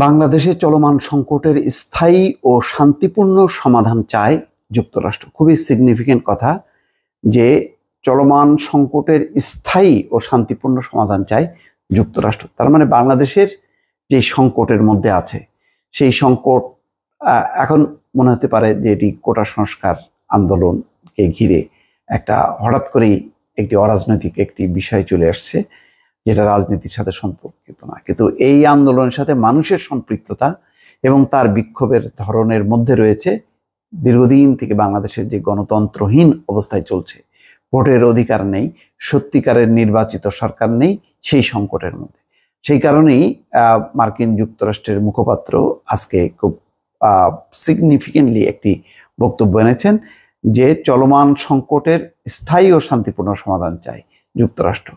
বাংলাদেশে চলমান সংকটের স্থায়ী ও শান্তিপূর্ণ সমাধান চায় যুক্তরাষ্ট্র। খুবই সিগনিফিকেন্ট কথা যে চলমান সংকটের স্থায়ী ও শান্তিপূর্ণ সমাধান চায় যুক্তরাষ্ট্র। তার মানে বাংলাদেশের যে সংকটের মধ্যে আছে সেই সংকট এখন মনে হতে পারে যে এটি কোটা সংস্কার আন্দোলনকে ঘিরে একটা হঠাৎ করেই একটি অরাজনৈতিক একটি বিষয় চলে আসছে, যেটা রাজনীতির সাথে সম্পর্কিত না। কিন্তু এই আন্দোলনের সাথে মানুষের সম্পৃক্ততা এবং তার বিক্ষোভের ধরনের মধ্যে রয়েছে দীর্ঘদিন থেকে বাংলাদেশের যে গণতন্ত্রহীন অবস্থায় চলছে, ভোটের অধিকার নেই, সত্যিকারের নির্বাচিত সরকার নেই, সেই সংকটের মধ্যে। সেই কারণেই মার্কিন যুক্তরাষ্ট্রের মুখপাত্র আজকে খুব সিগনিফিকেন্টলি একটি বক্তব্য এনেছেন যে চলমান সংকটের স্থায়ী ও শান্তিপূর্ণ সমাধান চায় যুক্তরাষ্ট্র।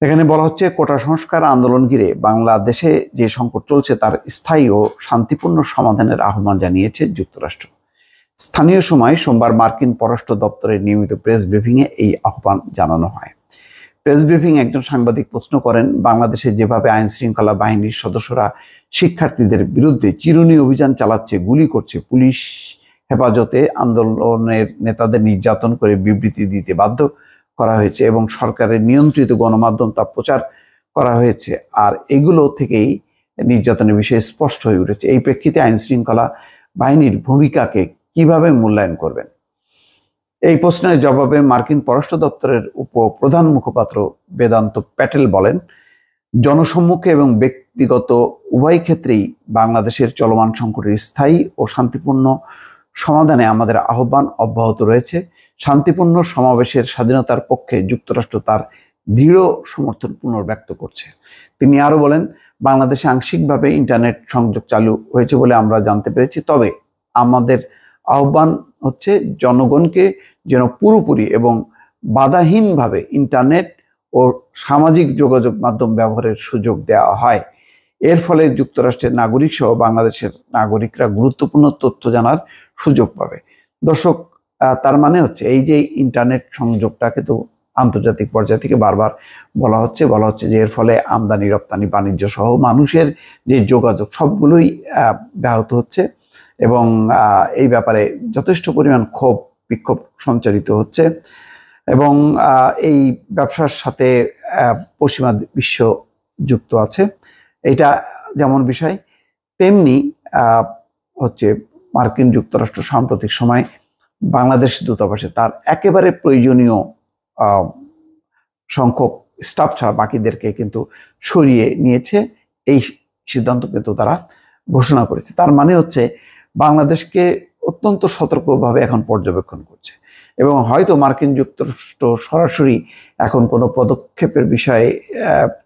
এখানে বলা হচ্ছে, কোটা সংস্কার আন্দোলন ঘিরে বাংলাদেশে যে সংকট চলছে তার স্থায়ী ও শান্তিপূর্ণ সমাধানের আহ্বান জানিয়েছে যুক্তরাষ্ট্র। স্থানীয় সময় সোমবার মার্কিন পররাষ্ট্র দপ্তরের নিয়মিত প্রেস ব্রিফিংয়ে এই আহ্বান জানানো হয়। প্রেস ব্রিফিং একজন সাংবাদিক প্রশ্ন করেন, বাংলাদেশে যেভাবে আইন শৃঙ্খলা বাহিনীর সদস্যরা শিক্ষার্থীদের বিরুদ্ধে চিরুনি অভিযান চালাচ্ছে, গুলি করছে, পুলিশ হেফাজতে আন্দোলনের নেতাদের নির্যাতন করে বিবৃতি দিতে বাধ্য করা হয়েছে এবং সরকারের নিয়ন্ত্রিত গণমাধ্যম তা প্রচার করা হয়েছে, আর এগুলো থেকেই নির্যাতনের বিষয়ে স্পষ্ট হয়ে উঠেছে। এই প্রেক্ষিতে আইন শৃঙ্খলা বাহিনীর ভূমিকাকে কিভাবে মূল্যায়ন করবেন? এই প্রশ্নের জবাবে মার্কিন পররাষ্ট্র দপ্তরের উপপ্রধান মুখপাত্র বেদান্ত প্যাটেল বলেন, জনসম্মুখে এবং ব্যক্তিগত উভয় ক্ষেত্রেই বাংলাদেশের চলমান সংকটের স্থায়ী ও শান্তিপূর্ণ সমাধানে আমাদের আহ্বান অব্যাহত রয়েছে। শান্তিপূর্ণ সমাবেশের স্বাধীনতার পক্ষে যুক্তরাষ্ট্র তার দৃঢ় সমর্থন পুনর্ব্যক্ত করছে। তিনি আরও বলেন, বাংলাদেশে আংশিকভাবে ইন্টারনেট সংযোগ চালু হয়েছে বলে আমরা জানতে পেরেছি, তবে আমাদের আহ্বান হচ্ছে জনগণকে যেন পুরোপুরি এবং বাধাহীনভাবে ইন্টারনেট ও সামাজিক যোগাযোগ মাধ্যম ব্যবহারের সুযোগ দেওয়া হয়। এর ফলে যুক্তরাষ্ট্রের নাগরিক সহ বাংলাদেশের নাগরিকরা গুরুত্বপূর্ণ তথ্য জানার সুযোগ পাবে। দর্শক, তার মানে হচ্ছে এই যে ইন্টারনেট সংযোগটাকে তো আন্তর্জাতিক পর্যায় থেকে বারবার বলা হচ্ছে যে এর ফলে আমদানি রপ্তানি বাণিজ্য সহ মানুষের যে যোগাযোগ সবগুলোই ব্যাহত হচ্ছে এবং এই ব্যাপারে যথেষ্ট পরিমাণ ক্ষোভ বিক্ষোভ সঞ্চারিত হচ্ছে এবং এই ব্যবসার সাথে পশ্চিমা বিশ্ব যুক্ত আছে। এটা যেমন বিষয়, তেমনি হচ্ছে মার্কিন যুক্তরাষ্ট্র সাম্প্রতিক সময় বাংলাদেশ দূতাবাসে তার একেবারে প্রয়োজনীয় সংখ্যক স্টাফ ছাড়া বাকিদেরকে কিন্তু সরিয়ে নিয়েছে। এই সিদ্ধান্ত কিন্তু তারা ঘোষণা করেছে। তার মানে হচ্ছে বাংলাদেশকে অত্যন্ত সতর্কভাবে এখন পর্যবেক্ষণ করছে এবং হয়তো মার্কিন যুক্তরাষ্ট্র সরাসরি এখন কোনো পদক্ষেপের বিষয়ে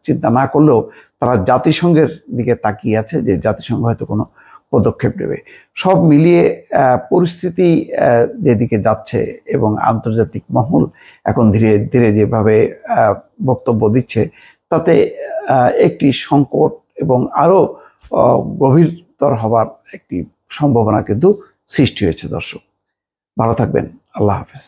চিন্তা না করলেও তারা জাতিসংঘের দিকে তাকিয়ে আছে যে জাতিসংঘ হয়তো কোনো পদক্ষেপ নেবে। সব মিলিয়ে পরিস্থিতি যেদিকে যাচ্ছে এবং আন্তর্জাতিক মহল এখন ধীরে ধীরে যেভাবে বক্তব্য দিচ্ছে, তাতে একটি সংকট এবং আরও গভীরতর হবার একটি সম্ভাবনা কিন্তু সৃষ্টি হয়েছে। দর্শক, ভালো থাকবেন। আল্লাহ হাফেজ।